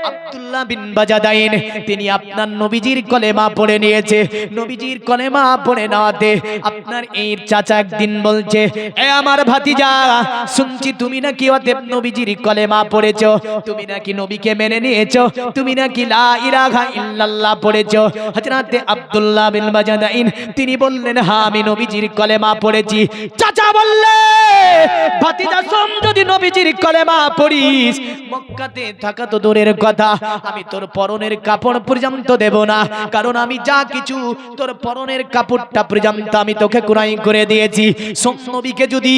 আব্দুল্লাহ বিন বাজাদাইন তিনি আপনার নবীজির কলেমা পড়ে নিয়েছে। নবীজির কলেমা পড়ে নেওয়াতে আপনার এই চাচা একদিন বলছে, এ আমার ভাতিজা, শুনছি তুমি নাকি অতএব নবীজির কলেমা পড়েছো, তুমি নাকি নবীকে মেনে নিয়েছো, তুমি নাকি লা ইলাহা ইল্লাল্লাহ পড়েছো। হযরত আব্দুল্লাহ বিন বাজাদাইন তিনি বললেন, হ্যাঁ আমি নবীজির কলেমা পড়েছি। চাচা বললে, ভাতিজা শোন, যদি নবীজির কলেমা পড়িস, মক্কাতে থাকা তো দূরের কথা, আমি তোর পরনের কাপড় পর্যন্ত দেব না, কারণ আমি যা কিছু তোর পরনের কাপড়টা পর্যন্ত আমি তোকে কুরাই করে দিয়েছি। শোন, নবীকে যদি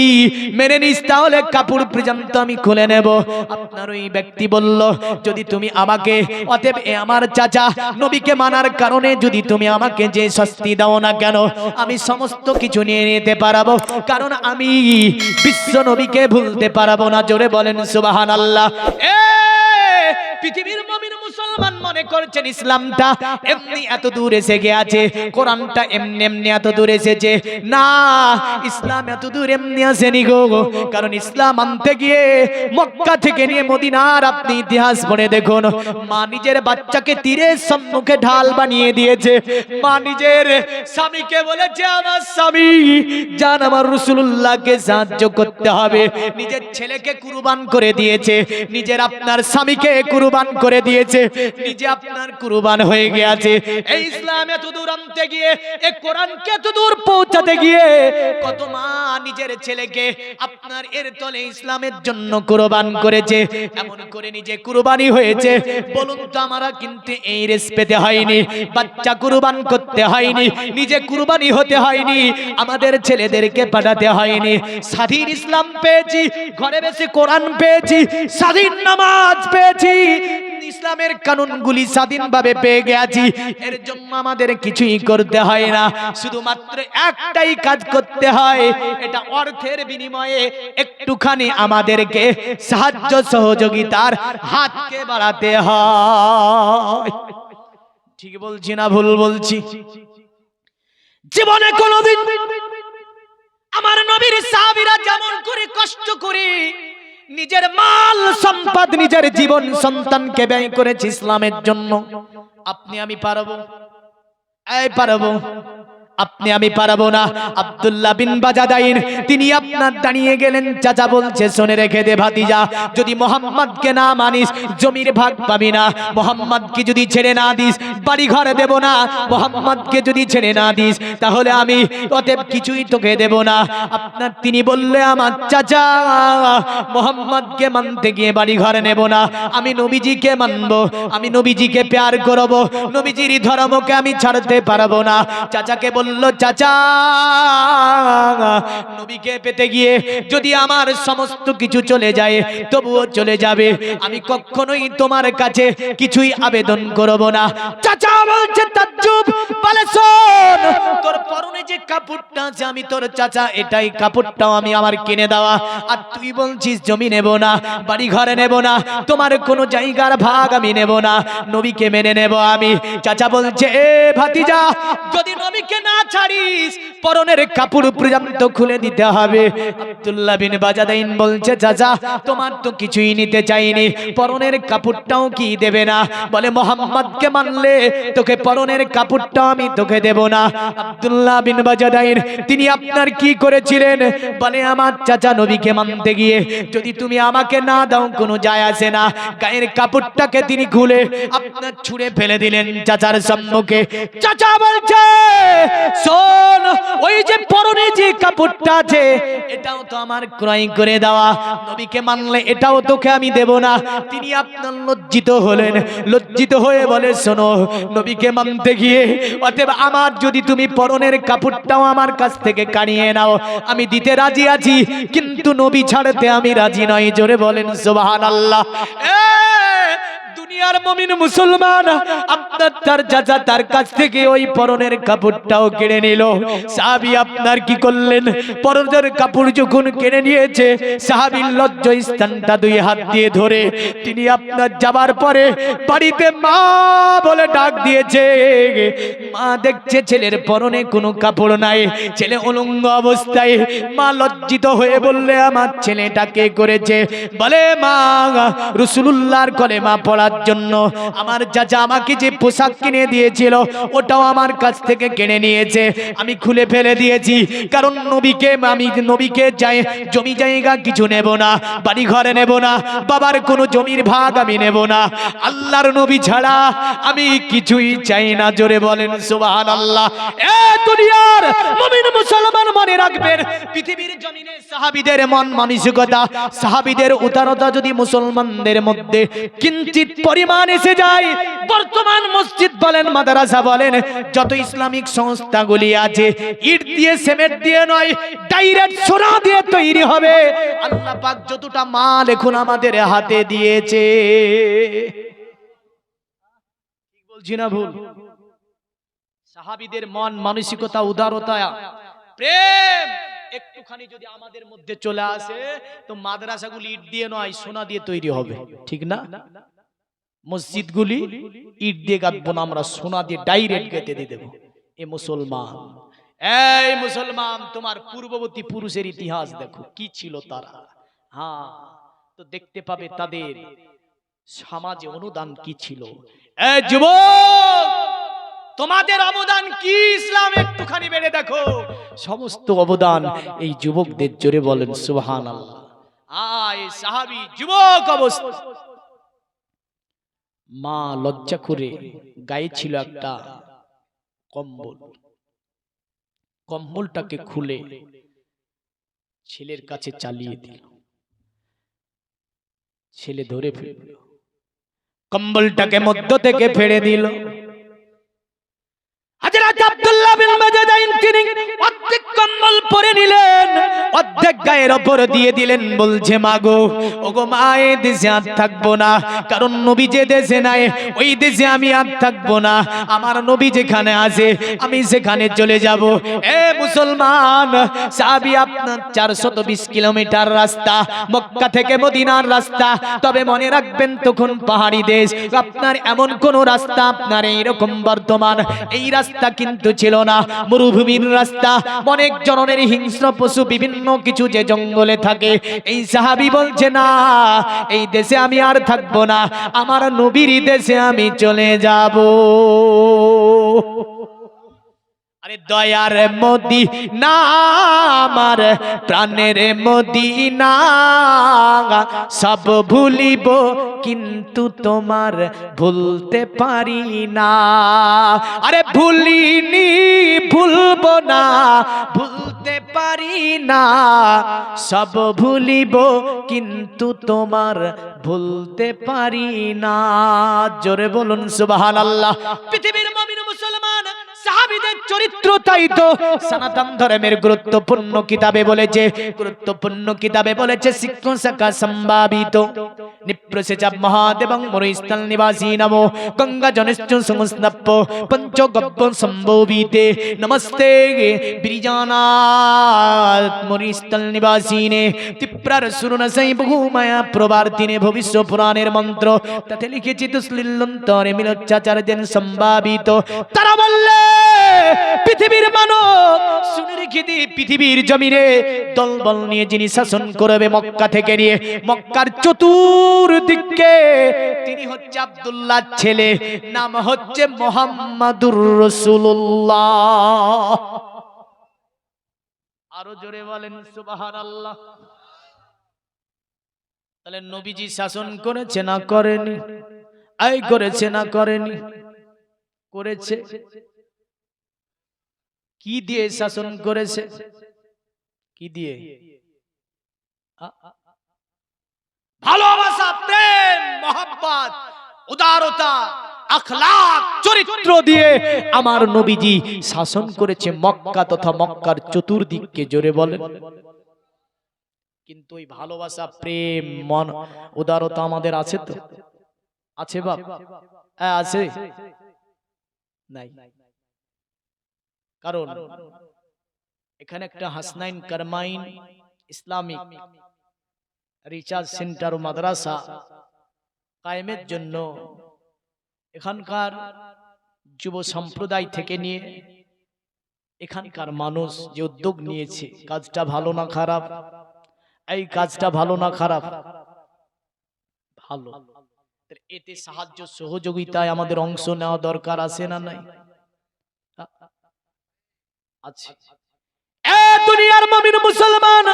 মেনে নিস তাহলে কাপড় পর্যন্ত আমি খুলে নেব। আপনার ওই ব্যক্তি বলল, যদি তুমি আমাকে, অতএব এ আমার চাচা, নবীকে মানার কারণে যদি তুমি আমাকে যে শাস্তি দাও না কেন, আমি সমস্ত কিছু নিয়ে নিতে পারবো, কারণ আমি বিশ্ব নবীকে ভুলতে পারবো না। জোরে বলেন সুবহানাল্লাহ। পৃথিবীর মুমিন মুসলমান মনে করছেন ইসলামটা এমনি এত দূর এসে গিয়েছে, কোরআনটা এমনি এমনি এত দূর এসেছে। না, ইসলাম এত দূর এমনি আসেনি গো, কারণ ইসলাম আনতে গিয়ে মক্কা থেকে নিয়ে মদিনার আপনি ইতিহাস পড়ে দেখুন, মা নিজের বাচ্চাকে তীরের সম্মুখে ঢাল বানিয়ে দিয়েছে। মা নিজের স্বামীকে বলেছে, আমার স্বামী জান, আমার রাসূলুল্লাহকে সাহায্য করতে হবে। নিজের ছেলেকে কুরবান করে দিয়েছে, নিজের আপনার স্বামীকে কুরবান করে দিয়েছে, নিজে আপনার কুরবান হয়ে গিয়েছে। এই ইসলাম এত দূর আনতে গিয়ে, এই কোরআনকে এত দূর পৌঁছাতে গিয়ে কত মা নিজের ছেলেকে আপনার এর তলে ইসলামের জন্য কুরবান করেছে। এমন করে নিজে কুরবানি হয়েছে। বলুন তো, আমরা কিন্তু এই রেস পেতে হয়নি, বাচ্চা কুরবান করতে হয়নি, নিজে কুরবানি হতে হয়নি, আমাদের ছেলেদেরকে পাঠাতে হয়নি। স্বাধীন ইসলাম পেয়েছি, ঘরে বসে কোরআন পেয়েছি, স্বাধীন নামাজ পেয়েছি, ইসলামের কানুনগুলি স্বাধীনভাবে পেয়ে গেছি। এর জন্য আমাদের কিছুই করতে হয় না, শুধুমাত্র একটাই কাজ করতে হয়, এটা অর্থের বিনিময়ে একটুখানি আমাদেরকে সাহায্য সহযোগিতার হাতকে বাড়াতে হয়। ঠিক বলছি না ভুল বলছি? জীবনে কোনোদিন আমার নবীর সাহাবীরা যেমন করে কষ্ট করে নিজের মাল সম্পদ, নিজের জীবন সন্তানকে ব্যয় করেছে ইসলামের জন্য, আপনি আমি পারবো? এই পারবো? আপনি আমি পারবো না। আব্দুল্লাহ বিন বাজাদাইন তিনি আপনার দাঁড়িয়ে গেলেন। চাচা বলছে, শুনে রেখে দে ভাতিজা, যদি মোহাম্মদকে না মানিস জমির ভাগ পাবি না, মোহাম্মদকে যদি ছেড়ে না দিস বাড়ি ঘরে দেব না, মোহাম্মদকে যদি ছেড়ে না দিস তাহলে আমি অতএব কিছুই তোকে দেব না। আপনার তিনি বললে, আমার চাচা, মোহাম্মদকে মানতে গিয়ে বাড়ি ঘরে নেব না, আমি নবীজিকে মানবো, আমি নবীজিকে প্যার করব, নবীজির ধর্মকে আমি ছাড়তে পারবো না। চাচাকে বলল, চাচা, নবীকে পেতে গিয়ে যদি আমার সমস্ত কিছু চলে যায় তবুও চলে যাবে, আমি কখনোই তোমার কাছে কিছুই আবেদন করব না। চাচা বলছে, তাজ্জুব বলে, শোন, তোর পরনে যে কাপড়টা আছে আমি তোর চাচা এটাই কাপড়টাও আমি আমার কিনে দেওয়া, আর তুই বলছিস জমি নেব না, বাড়ি ঘরে নেব না, তোমার কোনো জায়গার ভাগ আমি নেব না, নবীকে মেনে নেব আমি। চাচা বলছে, এ ভাতিজা, যদি নবীকে না ছাড়িস পরনের কাপড় পর্যন্ত খুলে দিতে হবে। আব্দুল্লাহ বিন বাজাদাইন বলছে, চাচা তোমার তো কিছুই নিতে চাইনি, পরনের কাপড়টাও কি দেবে না? বলে, মোহাম্মদকে মানলে তোকে পরনের কাপড়টাও আমি তোকে দেব না। আব্দুল্লাহ বিন বাজাদাইন তিনি আপনার কি করেছিলেন? বলে, আমার চাচা নবীকে মানতে গিয়ে যদি তুমি আমাকে না দাও কোনো যায় আসে না, গায়ের কাপড়টাকে তিনি খুলে আপনার ছুঁড়ে ফেলে দিলেন চাচার সম্মুখে। চাচা বলছে, শোন, ওই যে পরনে যে কাপড়টা আছে এটাও তো আমার ক্রয় করে দেওয়া, নবীকে মানলে এটাও তোকে আমি দেব না। তিনি আপনার লজ্জিত হলেন, লজ্জিত হয়ে বলে, শোনো, নবীকে মানতে গিয়ে অতএব আমার যদি তুমি পরনের কাপড়টাও আমার কাছ থেকে কাড়িয়ে নাও আমি দিতে রাজি আছি, কিন্তু নবী ছাড়তে আমি রাজি নই। জোরে বলেন সুবহানাল্লাহ। দুনিয়ার মুমিন মুসলমান আপনার তার চাচা তার কাছ থেকে ওই পরনের কাপড়টাও কেড়ে নিল। সাহাবী আপনার কি করলেন? পরনের কাপড় যখন কেড়ে নিয়েছে, সাহাবীর লজ্জা স্থানটা দুই হাত দিয়ে ধরে তিনি আপনার যাবার পরে বাড়িতে মা বলে ডাক দিয়েছে। মা দেখছে ছেলের পরনে কোনো কাপড় নাই, ছেলে উলঙ্গ অবস্থায়। মা লজ্জিত হয়ে বললে, আমার ছেলেটা কে করেছে? বলে, মা রাসূলুল্লাহর কলেমা পড়ার জন্য জন্য আমার চাচা আমাকে যে পোশাক কিনে দিয়েছিল ওটাও আমার কাছ থেকে কিনে নিয়েছে, আমি খুলে ফেলে দিয়েছি। কারণ আমি নবীকে জমি জায়গা কিছু নেব না, বাড়ি ঘরে নেব না, বাবার কোনো জমির ভাগ আমি নেব না। আল্লাহর নবী ছাড়া আমি কিছুই চাই না। জোরে বলেন সুবহানাল্লাহ। এ দুনিয়ার মুমিন মুসলমান মনে রাখবেন, পৃথিবীর জমিনে সাহাবীদের মন মানসিকতা, সাহাবীদের উদারতা যদি মুসলমানদের মধ্যে কিঞ্চিত পরিমাণ এসে যায়, বর্তমান মসজিদ বলেন, মাদ্রাসা বলেন, যত ইসলামিক সংস্থাগুলি আছে, ইট দিয়ে সিমেন্ট দিয়ে নয়, ডাইরেক্ট সোনা দিয়ে তৈরি হবে। আল্লাহ পাক যতটা মাল এখন আমাদের হাতে দিয়েছে, ঠিক বলছি না ভুল? সাহাবীদের মন মানসিকতা, উদারতা, প্রেম একটুখানি যদি আমাদের মধ্যে চলে আসে, তো মাদ্রাসাগুলি ইট দিয়ে নয় সোনা দিয়ে তৈরি হবে, ঠিক না? মসজিদগুলি ইট দিয়ে গাঁথবো না, আমরা সোনা দিয়ে ডাইরেক্ট গেঁথে দিয়ে দেবো। এ মুসলমান, এই মুসলমান, তোমার পূর্ববর্তী পুরুষের ইতিহাস দেখো কি ছিল তারা। হ্যাঁ, তো দেখতে পাবে তাদের সমাজে অনুদান কি ছিল। এই যুবক, তোমাদের অবদান কি ইসলাম একটুখানি বেড়ে দেখো। সমস্ত অবদান এই যুবকদের। জোরে বলেন সুবহানাল্লাহ। এই সাহাবী যুবক অবস্থা, মা লজ্জা করে গায়ে ছিল একটা কম্বল, কম্বলটাকে খুলে ছেলের কাছে চালিয়ে দিল। ছেলে ধরে ফেলল, কম্বলটাকে মধ্য থেকে ফেলে দিল। হযরত আব্দুল্লাহ বিন মাজাদাইন তিনি অর্ধেক কম্বল পরে নিলেন, অর্ধেক গায়ের উপর দিয়ে দিলেন। বলছে, মাগো, ওগো মা, এই দেশে আর থাকবো না, কারণ নবী যে দেশে নাই ওই দেশে আমি আর থাকবো না। আমার নবী যেখানে আছে আমি সেখানে চলে যাব। এ মুসলমান সাহাবী, আপনার 420 কিলোমিটার রাস্তা, মক্কা থেকে মদিনার রাস্তা। তবে মনে রাখবেন, তখন পাহাড়ি দেশ, আপনার এমন কোন রাস্তা, আপনার এইরকম বর্তমান এই রাস্তা কিন্তু ছিল না, মরুভূমির রাস্তা। অনেক জননের হিংস্র পশু বিভিন্ন কিছু যে জঙ্গলে থাকে। এই সাহাবী বলছে, না, এই দেশে আমি আর থাকবো না, আমার নবীর দেশে আমি চলে যাব। আরে দয়ার মদিনা, আমার প্রাণের মদিনা, সব ভুলিব কিন্তু তোমার ভুলতে পারি না। আরে ভুলিনি, ভুলবো না, ভুলতে পারি না, সব ভুলিব কিন্তু তোমার ভুলতে পারি না। জোরে বলুন সুবহানাল্লাহ। পৃথিবীর মুমিন মুসলমান সাহাবীদের চরিত্র তাই তো সনাতন ধর্মের গুরুত্বপূর্ণ কিতাবে বলেছে, গুরুত্বপূর্ণ কিতাবে বলেছে, শিক্ষণ শাখা সম্ভাবিত নিপ্রসেচাপ মহাদেবং মরুস্থল নিবাসী নমো গঙ্গা জনশ্চ সংস্নপ্য পঞ্চগব্য সম্ভবিতে নমস্তে বিরিজানাত মরুস্থল নিবাসীনে তীব্রার সুরনসৈ বহুমায়া প্রবার্তিনে ভবিষ্য পুরাণের মন্ত্র তাতে লিখেছি তুসলিলন্তরে মিলোচ্চাচার্যেন সম্ভাবিত। তারা বললে, পৃথিবীর মানব শুনে রেখে দি, পৃথিবীর জমিনে দলবল নিয়ে যিনি শাসন করবে মক্কা থেকে নিয়ে মক্কার চতুর্দিকে, তিনি হচ্ছে আব্দুল্লাহ ছেলে, নাম হচ্ছে মুহাম্মাদুর রাসূলুল্লাহ। আরো জোরে বলেন সুবহানাল্লাহ। তাহলে নবীজি শাসন করেছে না করেনি? এই করেছে না করেনি? করেছে। কি দিয়ে শাসন করেছে? কি দিয়ে? ভালোবাসা, প্রেম, মহব্বত, উদারতা, আখলাক, চরিত্র দিয়ে আমার নবীজি শাসন করেছে মক্কা তথা মক্কার চতুর্দিককে। জোরে বলেন। কিন্তু ওই ভালোবাসা, প্রেম, মন, উদারতা আমাদের আছে তো? আছে বাপ? আছে? নাই। কারণ এখানে একটা Hasnain Karmain Islamic research centre ও মাদ্রাসা কায়েমের জন্য এখানকার যুব সম্প্রদায় থেকে নিয়ে এখানকার মানুষ যে উদ্যোগ নিয়েছে, কাজটা ভালো না খারাপ? এই কাজটা ভালো না খারাপ? ভালো। এতে সাহায্য সহযোগিতায় আমাদের অংশ নেওয়া দরকার আছে না নাই? আছে। দুনিয়ার মুমিন মুসলমান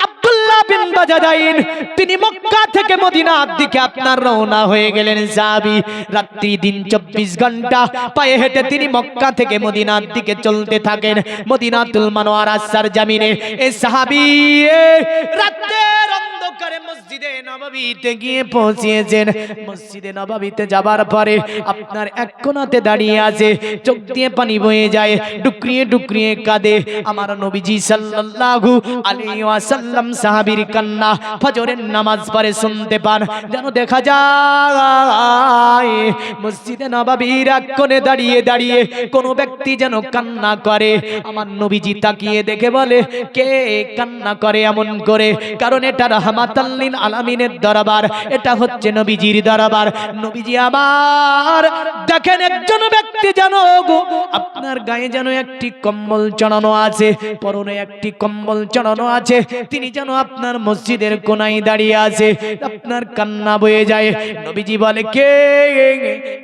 আব্দুল্লাহ বিন বাজাদাইন তিনি মক্কা থেকে মদিনার দিকে আপনার রওনা হয়ে গেলেন। সাহাবী রাত্রি দিন 24 ঘন্টা পায়ে হেঁটে তিনি মক্কা থেকে মদিনার দিকে চলতে থাকেন। মদিনাতুল মুনাওয়ারার সরজমিনে এই সাহাবী রাতের অন্ধকারে মসজিদে নববীতে গিয়ে পৌঁছেছেন। মসজিদে নববীতে যাবার পরে আপনার এক কোণাতে দাঁড়িয়ে আছে, চোখ দিয়ে পানি বয়ে যায়, ডুকরিয়ে ডুকরিয়ে কাঁদে। আমার নবীজি সাল্লাল্লাহু আলাইহি ওয়াসাল্লাম সাহাবীর কান্না ফজরের নামাজ পড়ে শুনতে পান। যেন দেখা যায় মসজিদে নববীর এক কোণে দাঁড়িয়ে দাঁড়িয়ে কোন ব্যক্তি যেন কান্না করে। আমার নবীজি তাকিয়ে দেখে বলে, কে কান্না করে এমন করে? কারণ এটা রাহমাতাল লিল আলামিনের দরবার, এটা হচ্ছে নবীজির দরবার। নবীজি আবার দেখেন একজন ব্যক্তি যেন আপনার গায়ে যেন একটি কম্বল চড়ানো আছে, পরনে একটি কম্বল চড়ানো আছে, তিনি যেন আপনার মসজিদের কোনায় দাঁড়িয়ে আছে। আপনার কান্না বয়ে যায়। নবীজি বলে, কে?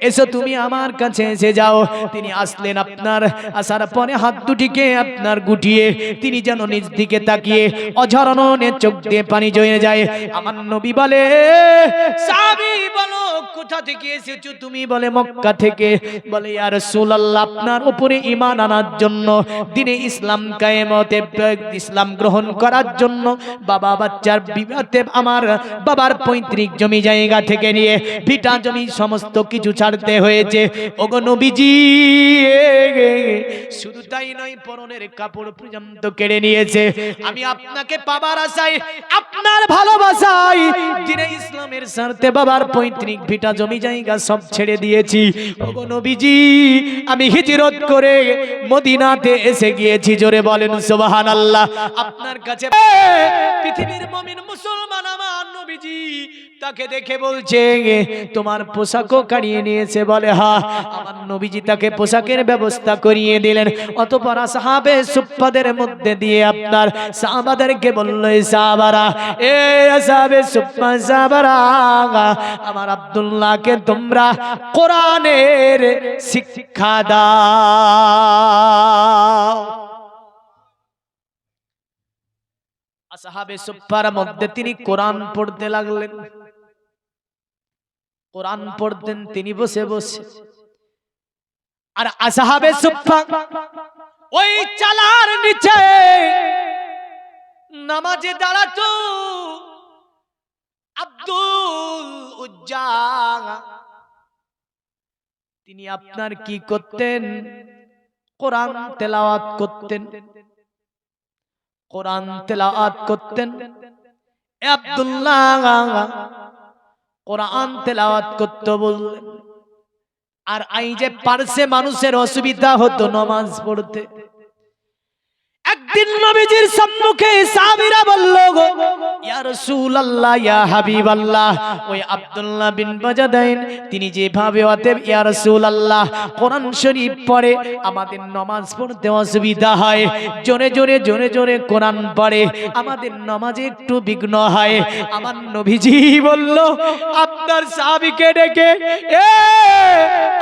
এসো তুমি আমার কাছে এসে যাও। তিনি আসলেন। আপনার আসার পরে হাত দুটিকে আপনার গুটিয়ে তিনি যেন নিজ দিকে তাকিয়ে অঝরণে চোখ দিয়ে পানি জমে যায়। আমার নবী বলে, সাহাবী বলো কোথা থেকে এসেছো তুমি? বলে মক্কা থেকে। বলে ইয়া রাসূলুল্লাহ আপনার উপরে ঈমান আনার জন্য, দ্বীনে ইসলাম কায়েমতে ইসলাম গ্রহণ করার জন্য বাবা বাচ্চার বিবাহতে আমার বাবার পৈতৃক জমি জায়গা থেকে নিয়ে ভিটা জমি সমস্ত কিছু ছাড়তে হয়েছে। ওগো নবীজি, শুধু তাই নয় পরনের কাপড় পর্যন্ত কেড়ে নিয়েছে। আমি আপনাকে পাবার আশায়, আপনার ভালোবাসায় দ্বীনে ইসলামের স্বার্থে বাবার পৈতৃক ভিটা জমি জায়গা সব ছেড়ে দিয়েছি। ওগো নবীজি, আমি হিজরত করে মদিনাতে এসে গিয়েছি। জোরে বলেন সুবহানাল্লাহ। আপনার কাছে পৃথিবীর মুমিন মুসলমান আমার নবীজি তাকে দেখে বলছে, তোমার পোশাকও কাড়িয়ে নিয়েছে। বলে হ্যাঁ। আমার নবীজি তাকে পোশাকের ব্যবস্থা করিয়ে দিলেন। অতঃপর সাহাবে সুফফাদের মধ্যে দিয়ে আপনার সাহাবাদেরকে বলল, সাহাবারা, এ সাহাবে সুফফা সাহাবারা, আমার আব্দুল্লাহকে তোমরা কোরআনের শিক্ষা দাও। আসহাবে সুফফার মধ্যে তিনি কোরআন পড়তে লাগলেন। কোরআন পড়তেন তিনি বসে বসে। আর আসহাবে সুফফা ওই চালার নিচে নামাজে দাঁড়াতো। আব্দুল উজ্জা তিনি আপনার কি করতেন? কোরআন তেলাওয়াত করতেন। কোরআন তেলাওয়াত করতেন। আব্দুল্লাহ কোরআন তেলাওয়াত করতে বললেন। আর এই যে পারসে মানুষের অসুবিধা হতো নামাজ পড়তে। একদিন নবীজির সম্মুখে সাহাবীরা বলল, গো ইয়া রাসূলুল্লাহ, ইয়া হাবিবাল্লাহ, ওই আব্দুল্লাহ বিন বাজাদাইন তিনি যেভাবে অতএব ইয়া রাসূলুল্লাহ কোরআন শরীফ পড়ে আমাদের নামাজ পড়তে অসুবিধা হয়। জোরে জোরে জোরে জোরে কোরআন পড়ে, আমাদের নামাজে একটু বিঘ্ন হয়। আমার নবীজি বলল আপনার সাহাবীকে ডেকে, এ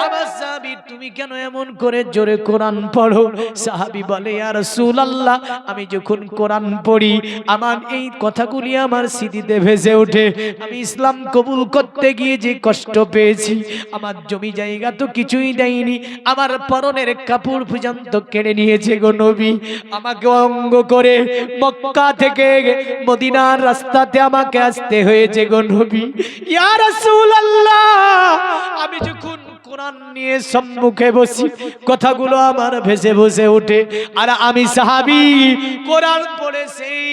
আমার সাহাবী, তুমি কেন এমন করে জোরে কোরআন পড়ো? সাহাবী বলে, ইয়া রাসূলুল্লাহ, আমি যখন কোরআন পড়ি আমার এই কথাগুলি আমার স্মৃতিতে ভেসে ওঠে। আমি ইসলাম কবুল করতে গিয়ে যে কষ্ট পেয়েছি, আমার জমি জায়গা তো কিছুই দেয়নি, আমার পরনের কাপড় পর্যন্ত কেড়ে নিয়েছে গো নবী। আমাকে অঙ্গ করে মক্কা থেকে মদিনার রাস্তাতে আমাকে আসতে হয়েছে গো নবী। ইয়া রাসূলুল্লাহ, আমি যখন কোরআন নিয়ে সম্মুখে বসি কথাগুলো আমার ভেসে ভেসে ওঠে। আর আমি সাহাবী কোরআন পড়ে সেই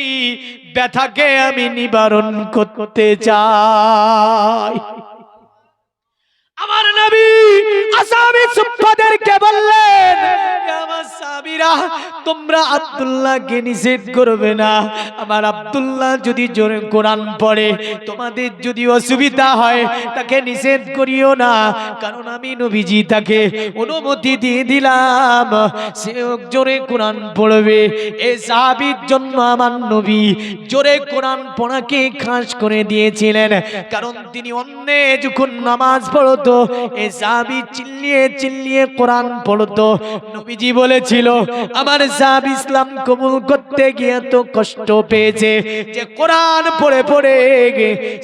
ব্যথাকে আমি নিবারণ করতে চাই। আমার নবী আসহাবে সুফফাদেরকে বললেন, আমার সাহাবীরা তোমরা আব্দুল্লাহকে নিষেধ করবে না, আমার আব্দুল্লাহ যদি জোরে কোরআন পড়ে তোমাদের যদি অসুবিধা হয় তাকে নিষেধ করিও না, কারণ আমি নবীজি তাকে অনুমতি দিয়ে দিলাম সে জোরে কোরআন পড়বে। এই সাহাবীর জন্য আমার নবী জোরে কোরআন পড়াকে খাস করে দিয়েছিলেন, কারণ তিনি অন্যে যখন নামাজ পড়তো এই সাহাবী চিল্লিয়ে চিল্লিয়ে কোরআন পড়তো। নবীজি বলেছিল আমার সাহাবী ইসলাম কবুল করতে গিয়ে তো কষ্ট পেয়েছে যে কোরআন পড়ে পড়ে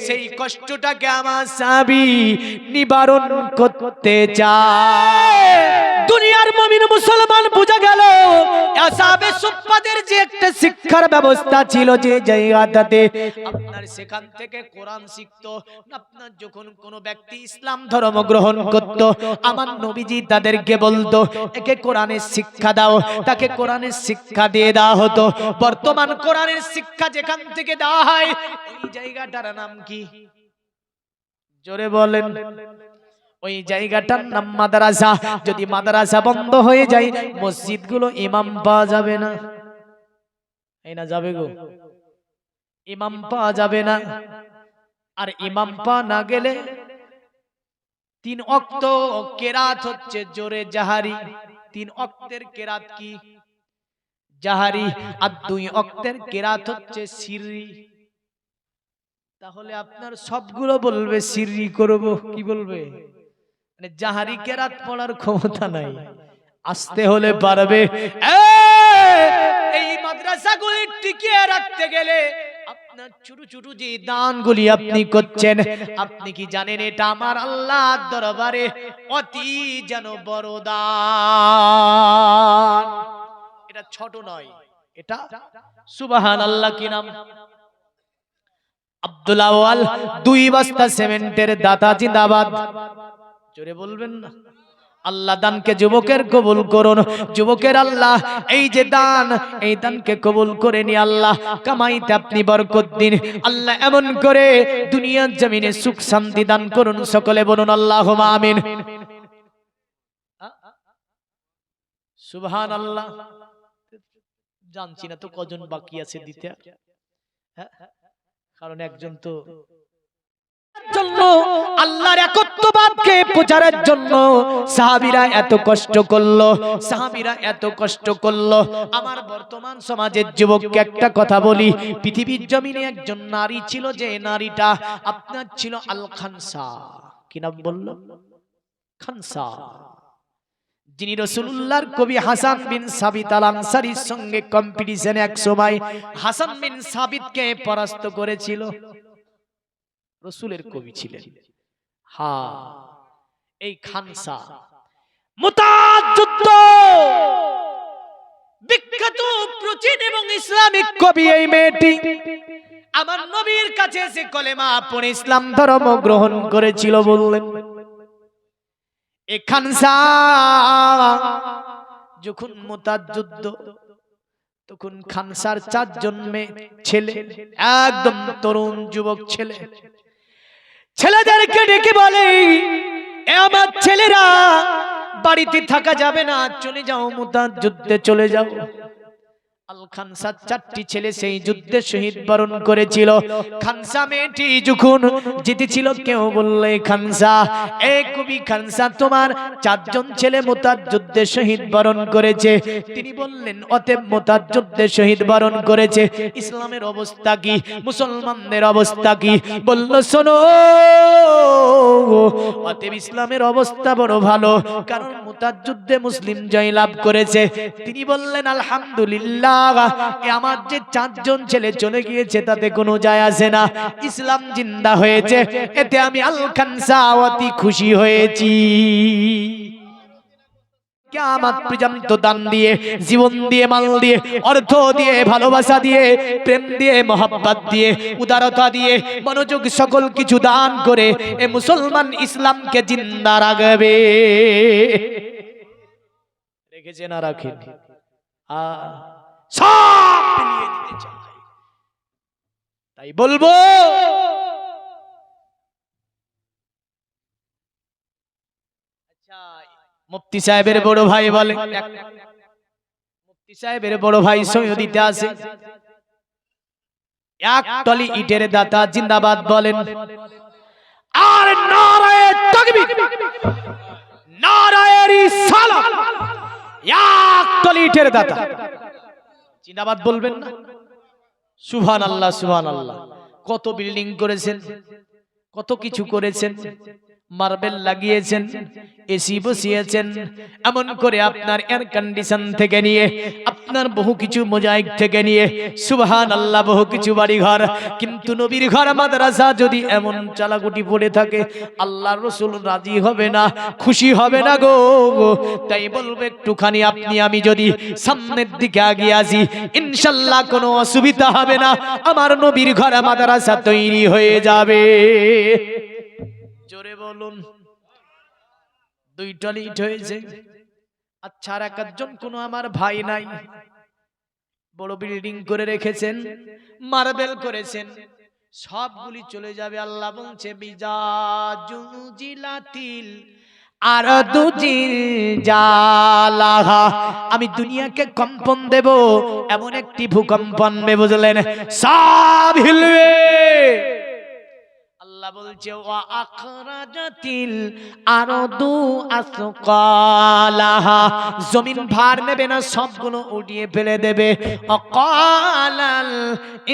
সেই কষ্টটাকে আমার সাহাবী নিবারণ করতে চায়। দুনিয়ার মুমিন মুসলমান বুঝা গেল আসহাবে সুফফাদের যে একটা শিক্ষার ব্যবস্থা ছিল, যে জায়গাটাতে আপনার সেখান থেকে কোরআন শিখতো। আপনার যখন কোনো ব্যক্তি ইসলাম ধর্ম গ্রহণ করত আমার নবীজি তাদেরকে বলতো একে কোরআনের শিক্ষা দাও, তাকে কোরআনের শিক্ষা দিয়ে দেওয়া হতো। বর্তমান কোরআনের শিক্ষা যেখান থেকে দেওয়া হয় ওই জায়গাটার নাম কি জোরে বলেন? ওই জায়গাটার নাম মাদ্রাসা। যদি মাদ্রাসা বন্ধ হয়ে যায় মসজিদগুলো ইমাম পাওয়া যাবে না, এই না যাবে গো, ইমাম পাওয়া যাবে না। আর ইমাম পাওয়া না গেলে 3 ওয়াক্ত কেরাত হচ্ছে জোরে জাহারি। 3 ওয়াক্তের কেরাত কি জাহারি, আর 2 ওয়াক্তের কেরাত হচ্ছে সিররি। তাহলে আপনার সবগুলো বলবে সিররি করব, কি বলবে? মানে জাহারি কেরাত পড়ার ক্ষমতা নাই, আসতে হলে পারবে। এই মাদ্রাসাগুলি টিকিয়ে রাখতে গেলে আপনার ছোট ছোট যে দানগুলি আপনি করছেন, আপনি কি জানেন এটা আমার আল্লাহর দরবারে অতি যেন বড় দান। এটা ছোট নয়, এটা সুবহানাল্লাহ। কি নাম? আব্দুল আওয়াল 2 বস্তা সিমেন্টের দাতা জিন্দাবাদ। জোরে বলবেন না? আল্লাহ দানকে যুবকের কবুল করুন। যুবকের আল্লাহ এই যে দান, এই দানকে কবুল করে নি আল্লাহ, কামাইতে আপনি বরকত দিন আল্লাহ, এমন করে দুনিয়ার জমিনে সুখ শান্তি দান করুন। সকলে বলুন আল্লাহুম্মা আমিন। সুবহানাল্লাহ। জানছি না তো কজন বাকি আছে দিতে, কারণ একজন তো জন্য আল্লাহর একত্ববাদকে প্রচারের জন্য সাহাবীরা এত কষ্ট করলো, সাহাবীরা এত কষ্ট করলো। আমার বর্তমান সমাজের যুবককে একটা কথা বলি, পৃথিবীর জমিনে একজন নারী ছিল, যে নারীটা আপনার ছিল আল খানসা। কি নাম বলল? খানসা। যিনি রাসূলুল্লাহর কবি হাসান বিন সাবিত আল আনসারীর সঙ্গে কম্পিটিশনে এক সময় হাসান বিন সাবিতকে পরাস্ত করেছিল। রাসূলের কবি ছিলেন। হ্যাঁ, এই খানসা মুতাত যুদ্ধ বিখ্যাত প্রাচীন এবং ইসলামিক কবি এই মেয়েটি আমার নবীর কাছে এসে কলেমা পড়ে ইসলাম ধর্ম গ্রহণ করেছিল। বললেন এই খানসা যখন মুতাত যুদ্ধ, তখন খানসার 4 জন মেয়ে ছেলে, একদম তরুণ যুবক ছেলে, ছেলেদেরকে ডেকে বলে এ আমার ছেলেরা বাড়িতে থাকা যাবে না, চলে যাও মুতাত যুদ্ধে চলে যাও। আল খানসার 4টি ছেলে সেই যুদ্ধে শহীদ বরণ করেছিল। খানসা মেয়েটি যখন জিতেছিল, কেউ বললে খানসা, এ কবি খানসা তোমার 4 জন ছেলে মুতাত যুদ্ধে শহীদ বরণ করেছে। তিনি বললেন অতএব মুতাত যুদ্ধে শহীদ বরণ করেছে, ইসলামের অবস্থা কি, মুসলমানদের অবস্থা কি? বলল শোনো, অতএব ইসলামের অবস্থা বড় ভালো, কারণ মুতাত যুদ্ধে মুসলিম জয়লাভ করেছে। তিনি বললেন আলহামদুলিল্লাহ, আমার যে 4 জন ছেলে চলে গিয়েছে তাতে কোনো যায় আসে না, ইসলাম জিন্দা হয়েছে, এতে আমি আল খানসা অতি খুশি হয়েছি। কিয়ামত পর্যন্ত দান দিয়ে, জীবন দিয়ে, মাল দিয়ে, অর্থ দিয়ে, ভালোবাসা দিয়ে, প্রেম দিয়ে, মহব্বত দিয়ে, উদারতা দিয়ে, মনোযোগ সকল কিছু দান করে এ মুসলমান ইসলামকে জিন্দা রাখবে। রেখেছে না রাখেন? সব মিলিয়ে দিতে চাই। তাই বলবো আচ্ছা, মুফতি সাহেবের বড় ভাই বলে সাহেবের বড় ভাই সৈয়দ দিতে আসে, এক টলি ইটের দাতা জিন্দাবাদ বলেন, আর নারায়ে তাকবীর, নারায়ে রিসালাত, এক টলি ইটের দাতা জিন্দাবাদ বলবেন না? সুবহানাল্লাহ সুবহানাল্লাহ। কত বিল্ডিং করেছেন, কত কিছু করেছেন, মার্বেল লাগিয়েছেন, এসি বসিয়েছেন, এমন করে আপনার এয়ার কন্ডিশন থেকে নিয়ে আপনার বহু কিছু মোজাইক থেকে নিয়ে সুবহানাল্লাহ বহু কিছু বাড়ি ঘর, কিন্তু নবীর ঘর মাদ্রাসা যদি এমন চালাগুটি পড়ে থাকে আল্লাহর রাসূল রাজি হবে না, খুশি হবে না গো। তাই বলবে একটুখানি আপনি আমি যদি সামনের দিকে এগিয়ে আসি ইনশাআল্লাহ কোনো অসুবিধা হবে না, আমার নবীর ঘর মাদ্রাসা তৈরি হয়ে যাবে। জোরে বলুন। দুই টলি ইট হয়েছে। আচ্ছা, আর একজন কোনো আমার ভাই নাই, বড় বিল্ডিং করে রেখেছেন, মার্বেল করেছেন, সবগুলি চলে যাবে। আল্লাহ বলছে বিজাজুজিলাতিল আর দুজিলাহা, আমি দুনিয়াকে কম্পন দেব, এমন একটি ভূকম্প আনবে, বুঝলেন, সব হিলবে। আল্লাহ বলছে ওয়া আখরাজাতিল আরদু আসকালাহা, জমিন ভার নেবে না, সবগুলো উঠিয়ে ফেলে দেবে। অকালাল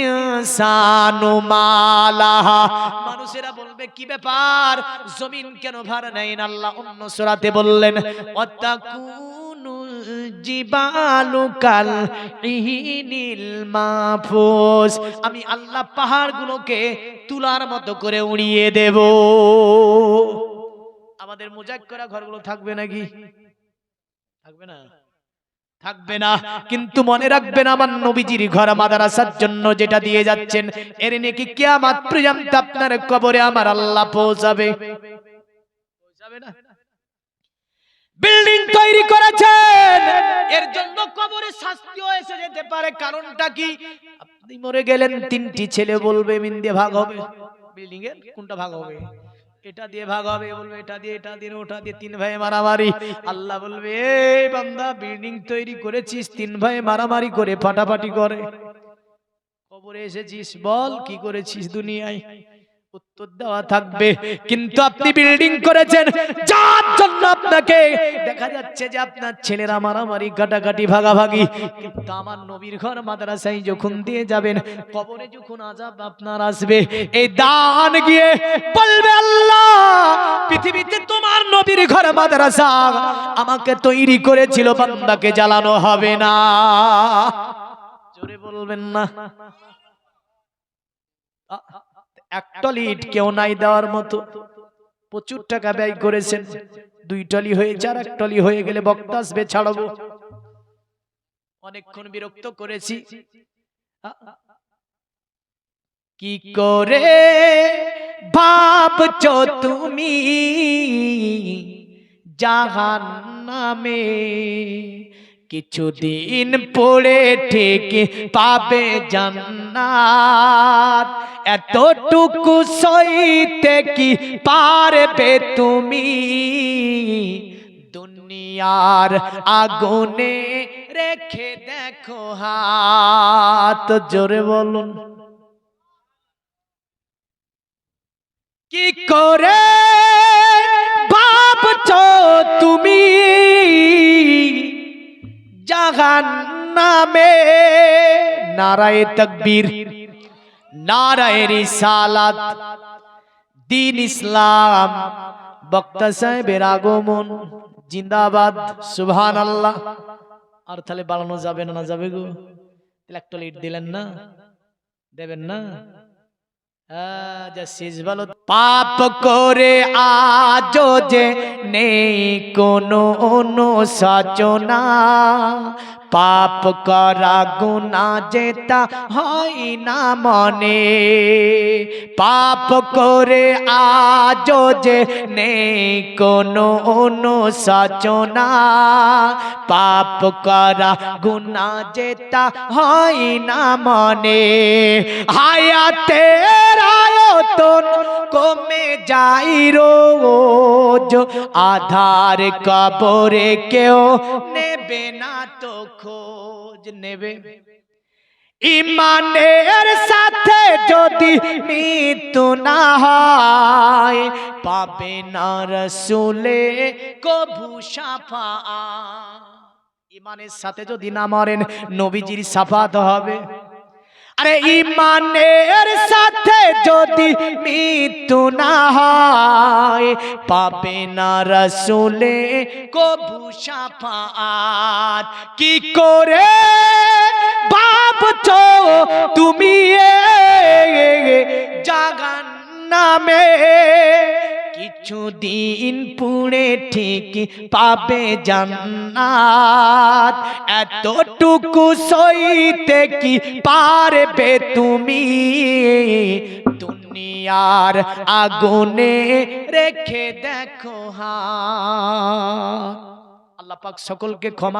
ইনসানু মালাহা, মানুষেরা বলবে কি ব্যাপার, জমিন কেন ভার নেয় না? আল্লাহ অন্য সূরাতে বললেন ওয়াতাকুনুল জিবালু কাল ইহিনিল মাহফুজ, আমি আল্লাহ পাহাড়গুলোকে তুলার মতো করে উড়িয়ে দেব। আমাদের মোজাক করা ঘরগুলো থাকবে নাকি? থাকবে না? থাকবে না। কিন্তু মনে রাখবেন আমার নবীজির ঘর মাদ্রাসার জন্য যেটা দিয়ে যাচ্ছেন এর নাকি কিয়ামত পর্যন্ত আপনার কবরে আমার আল্লাহ পৌঁছাবে। পৌঁছাবে না? বিল্ডিং তৈরি করেছেন, এর জন্য কবরে শাস্তিও এসে যেতে পারে। কারণটা কি? আপনি মরে গেলেন, তিনটি ছেলে বলবে মিন দিয়ে ভাগ হবে, বিল্ডিং এর কোনটা ভাগ হবে, এটা দিয়ে ভাগ হবে, বলবে এটা দিয়ে, এটা দিয়ে, ওটা দিয়ে, তিন ভাই মারামারি। আল্লাহ বলবে এই বান্দা, বিল্ডিং তৈরি করেছিস, তিন ভাই মারামারি করে ফাটাফাটি করে, কবরে এসেছিস, বল কি করেছিস দুনিয়ায়, উত্তর দেওয়া থাকবে। কিন্তু আপনি বিল্ডিং করেছেন যার জন্য আপনাকে দেখা যাচ্ছে যে আপনার ছেলেরা মারামারি কাটাকাটি ভাগাভাগি, কিন্তু আমার নবীর ঘর মাদ্রাসায় যখন দিয়ে যাবেন, কবরে যখন আযাব আপনার আসবে, এই দান গিয়ে বলবে আল্লাহ পৃথিবীতে তোমার নবীর ঘর মাদ্রাসা আমাকে তৈরি করেছিল, বান্দাকে জ্বালানো হবে না। জোরে বলবেন না? একটা ইট কেউ নাই দেওয়ার মতো, প্রচুর টাকা ব্যয় করেছেন, দুই টলি হয়ে যার এক টলি হয়ে গেলে বক্তা আসবে ছাড়বো। অনেকক্ষণ বিরক্ত করেছি, কি করে ভাবছো তুমি জাহান্নামে, কিছুদিন পড়ে ঠিক পাবে জান্নাত, এতটুকু সইতে কি পারবে তুমি, দুনিয়ার আগুনে রেখে দেখো হাত। জোরে বলুন। কি করে ভাবছো তুমি জাহান্নামে, নারায়ে তাকবীর, নারায়ে রিসালাত, দ্বীন ইসলাম, বক্তা সাহেবের আগমন, জিন্দাবাদ, সুবহানাল্লাহ। আর তাহলে বাড়ানো যাবে না? যাবে গো। একটা লিট দিলেন না, দেবেন না? পাপ করে আজো যে নেই কোনো অনুশোচনা, পাপ করা গুনাহ যেটা হয় না মনে, পাপ করে আজো যে নেই কোনো অনুশোচনা, পাপ করা গুনাহ যেটা হয় না মনে, হায়াতের বেয়তন কমে যাই রোজ, আধার কবরে কেউ নেবে না তো খোঁজ। নেবে ইমানের সাথে যদি মৃত্যু না হয়, পাবে না রসুলে কবু শাফাআত। ইমানের সাথে যদি না মরেন নবীজির শাফাত হবে। আরে ইমানের সাথে যদি মৃত্যু না হয়, পাবে না রসুলে কবু শাফাআত। কি করে ভাবছো তুমি জাহান্নামে, কিছুদিন পুড়ে ঠিক পাবে জান্নাত। এতটুকু সইতে কি পারবে তুমি, দুনিয়ার আগুনে রেখে দেখো হাত। আল্লাহ পাক সকলকে ক্ষমা